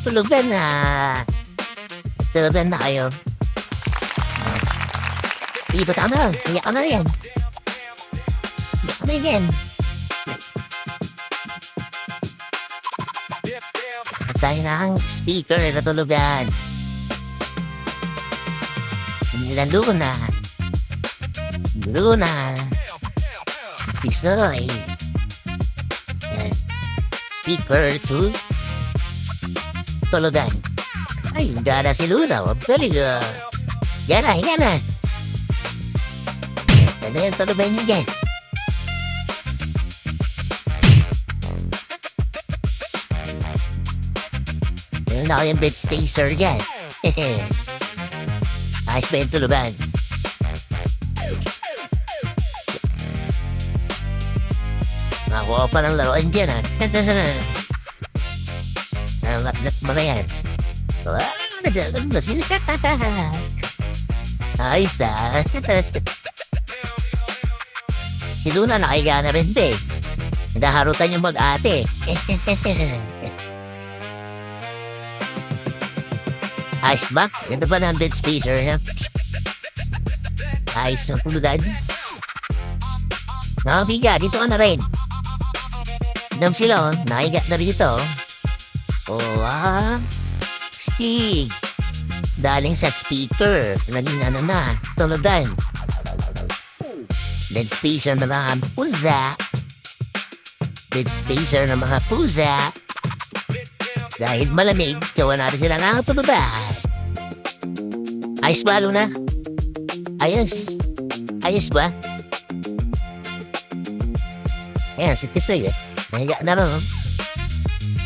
Tulugan na. Tulugan na kayo. Ibot ako na. Iyak ako na yan. Iyak ako na yan. At tayo na ang speaker na tulugan. Luna. Luna. Pisoy. Speaker to tulugan. Ay, gana si Luna. Very good. Gana, gana. Gana yung tulugan niya dyan. Meron ako yung bed stacer dyan. Ayos ba yung tulugan? Nakuha pa ng laruan dyan, ha? Nalatnat mo na yan. Nadalaman mo sila. Ayos na. Si Luna nakahiga na rin, de. Naharutan yung mag-ate. Ayos ba? Ganda pa ng bed spacer, ha? Ayos ng tulugan. Nakabiga, dito ka na rin. Tignan sila, oh. Nakahiga na rito. Oh, Stig. Daling sa speaker. Naging na. Tulugan. Bed spacer ng mga pusa. Bed spacer ng mga pusa. Dahil malamig, gawa natin sila ng pababa. Ayos ba, Luna? Ayos. Ayos ba? Ayan, si Tisoy, eh. Nahiga na rin, oh.